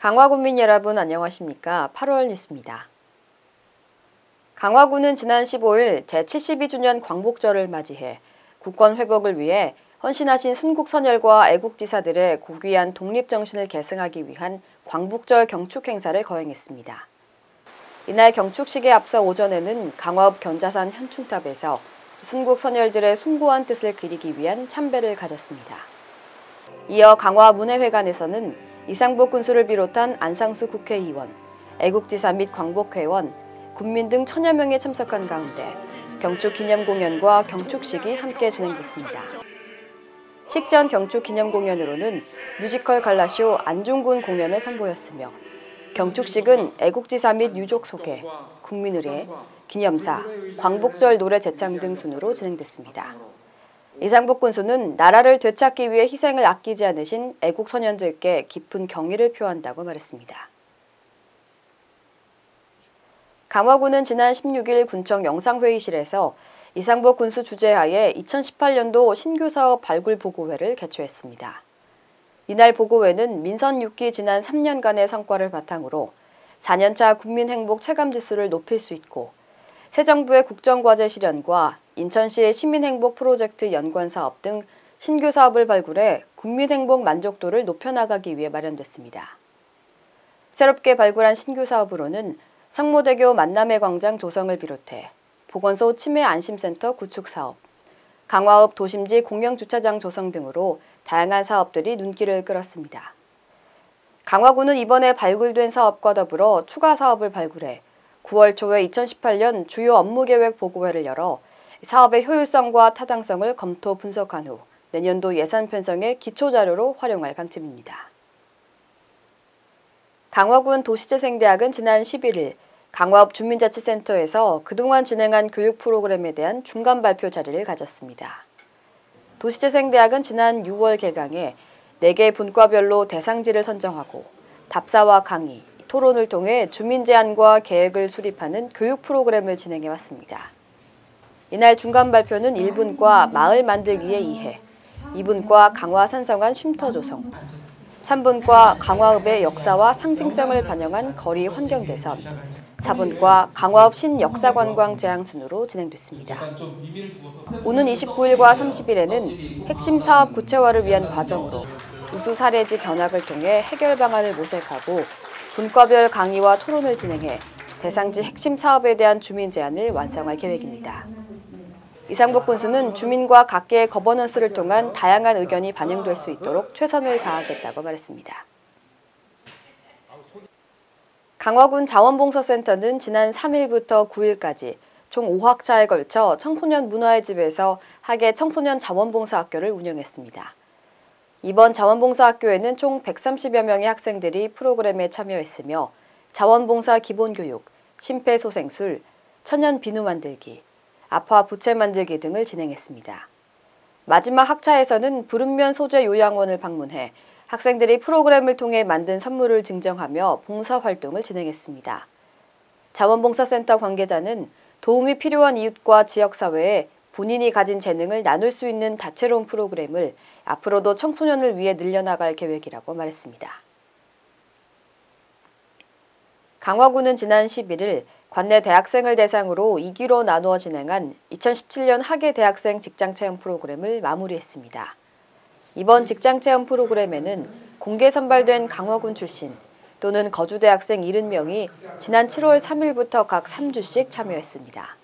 강화군민 여러분 안녕하십니까? 8월 뉴스입니다. 강화군은 지난 15일 제72주년 광복절을 맞이해 국권 회복을 위해 헌신하신 순국선열과 애국지사들의 고귀한 독립정신을 계승하기 위한 광복절 경축 행사를 거행했습니다. 이날 경축식에 앞서 오전에는 강화읍 견자산 현충탑에서 순국선열들의 숭고한 뜻을 그리기 위한 참배를 가졌습니다. 이어 강화문예회관에서는 이상복 군수를 비롯한 안상수 국회의원, 애국지사 및 광복회원, 군민 등 1000여 명이 참석한 가운데 경축 기념 공연과 경축식이 함께 진행됐습니다. 식전 경축 기념 공연으로는 뮤지컬 갈라쇼 안중근 공연을 선보였으며 경축식은 애국지사 및 유족 소개, 국민의례, 기념사, 광복절 노래 제창 등 순으로 진행됐습니다. 이상복 군수는 나라를 되찾기 위해 희생을 아끼지 않으신 애국 선현들께 깊은 경의를 표한다고 말했습니다. 강화군은 지난 16일 군청 영상회의실에서 이상복 군수 주재하에 2018년도 신규사업 발굴 보고회를 개최했습니다. 이날 보고회는 민선 6기 지난 3년간의 성과를 바탕으로 4년차 국민행복 체감지수를 높일 수 있고 새 정부의 국정과제 실현과 인천시의 시민행복 프로젝트 연관사업 등 신규 사업을 발굴해 국민행복 만족도를 높여나가기 위해 마련됐습니다. 새롭게 발굴한 신규 사업으로는 상모대교 만남의 광장 조성을 비롯해 보건소 치매 안심센터 구축 사업, 강화읍 도심지 공영주차장 조성 등으로 다양한 사업들이 눈길을 끌었습니다. 강화군은 이번에 발굴된 사업과 더불어 추가 사업을 발굴해 9월 초에 2018년 주요 업무계획 보고회를 열어 사업의 효율성과 타당성을 검토 분석한 후 내년도 예산 편성의 기초자료로 활용할 방침입니다. 강화군 도시재생대학은 지난 11일 강화읍 주민자치센터에서 그동안 진행한 교육 프로그램에 대한 중간 발표 자리를 가졌습니다. 도시재생대학은 지난 6월 개강해 4개 분과별로 대상지를 선정하고 답사와 강의, 토론을 통해 주민 제안과 계획을 수립하는 교육 프로그램을 진행해왔습니다. 이날 중간 발표는 1분과 마을 만들기에 2회, 2분과 강화 산성안 쉼터 조성, 3분과 강화읍의 역사와 상징성을 반영한 거리 환경 개선, 4분과 강화읍 신역사관광 제항 순으로 진행됐습니다. 오는 29일과 30일에는 핵심 사업 구체화를 위한 과정으로 우수 사례지 견학을 통해 해결 방안을 모색하고 분과별 강의와 토론을 진행해 대상지 핵심 사업에 대한 주민 제안을 완성할 계획입니다. 이상복 군수는 주민과 각계의 거버넌스를 통한 다양한 의견이 반영될 수 있도록 최선을 다하겠다고 말했습니다. 강화군 자원봉사센터는 지난 3일부터 9일까지 총 5학차에 걸쳐 청소년 문화의 집에서 학예 청소년 자원봉사학교를 운영했습니다. 이번 자원봉사학교에는 총 130여 명의 학생들이 프로그램에 참여했으며 자원봉사 기본교육, 심폐소생술, 천연 비누 만들기, 아파 부채 만들기 등을 진행했습니다. 마지막 학차에서는 부른면 소재 요양원을 방문해 학생들이 프로그램을 통해 만든 선물을 증정하며 봉사활동을 진행했습니다. 자원봉사센터 관계자는 도움이 필요한 이웃과 지역사회에 본인이 가진 재능을 나눌 수 있는 다채로운 프로그램을 앞으로도 청소년을 위해 늘려나갈 계획이라고 말했습니다. 강화군은 지난 11일 관내 대학생을 대상으로 2기로 나누어 진행한 2017년 학예 대학생 직장체험 프로그램을 마무리했습니다. 이번 직장체험 프로그램에는 공개 선발된 강화군 출신 또는 거주대학생 70명이 지난 7월 3일부터 각 3주씩 참여했습니다.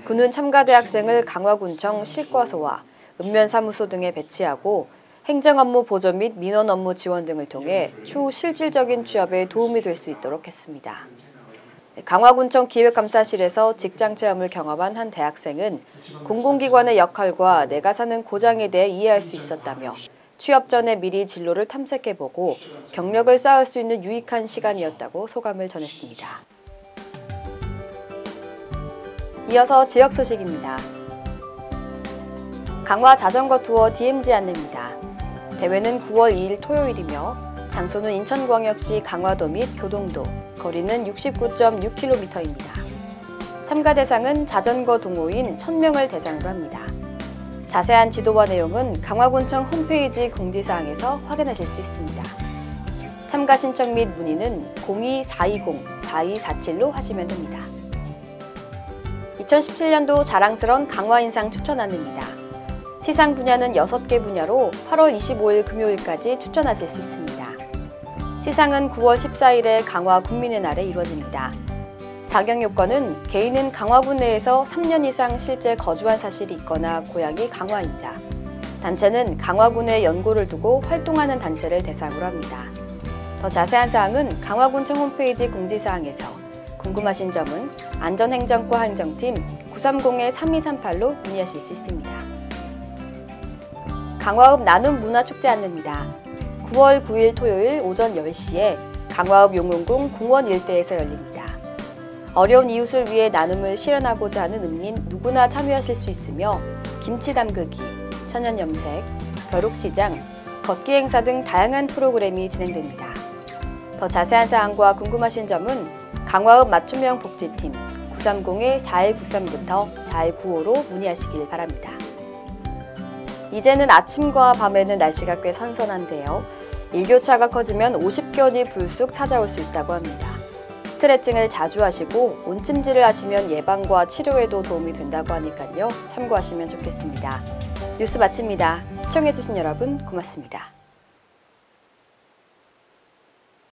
군은 참가 대학생을 강화군청 실과소와 읍면사무소 등에 배치하고 행정업무 보조 및 민원 업무 지원 등을 통해 추후 실질적인 취업에 도움이 될 수 있도록 했습니다. 강화군청 기획감사실에서 직장체험을 경험한 한 대학생은 공공기관의 역할과 내가 사는 고장에 대해 이해할 수 있었다며 취업 전에 미리 진로를 탐색해보고 경력을 쌓을 수 있는 유익한 시간이었다고 소감을 전했습니다. 이어서 지역 소식입니다. 강화 자전거 투어 DMZ 안내입니다. 대회는 9월 2일 토요일이며 장소는 인천광역시 강화도 및 교동도, 거리는 69.6km입니다. 참가 대상은 자전거 동호인 1000명을 대상으로 합니다. 자세한 지도와 내용은 강화군청 홈페이지 공지사항에서 확인하실 수 있습니다. 참가 신청 및 문의는 02-420-4247로 하시면 됩니다. 2017년도 자랑스런 강화인상 추천 안내입니다. 시상 분야는 6개 분야로 8월 25일 금요일까지 추천하실 수 있습니다. 시상은 9월 14일에 강화 국민의 날에 이루어집니다. 자격 요건은 개인은 강화군 내에서 3년 이상 실제 거주한 사실이 있거나 고향이 강화인자, 단체는 강화군에 연고를 두고 활동하는 단체를 대상으로 합니다. 더 자세한 사항은 강화군청 홈페이지 공지사항에서, 궁금하신 점은 안전행정과 행정팀 930-3238로 문의하실 수 있습니다. 강화읍 나눔 문화축제 안내입니다. 9월 9일 토요일 오전 10시에 강화읍 용흥궁 공원 일대에서 열립니다. 어려운 이웃을 위해 나눔을 실현하고자 하는 읍민 누구나 참여하실 수 있으며 김치 담그기, 천연 염색, 벼룩시장, 걷기 행사 등 다양한 프로그램이 진행됩니다. 더 자세한 사항과 궁금하신 점은 강화읍 맞춤형 복지팀 930-4193부터 4195로 문의하시길 바랍니다. 이제는 아침과 밤에는 날씨가 꽤 선선한데요. 일교차가 커지면 50견이 불쑥 찾아올 수 있다고 합니다. 스트레칭을 자주 하시고 온찜질을 하시면 예방과 치료에도 도움이 된다고 하니까요. 참고하시면 좋겠습니다. 뉴스 마칩니다. 시청해주신 여러분 고맙습니다.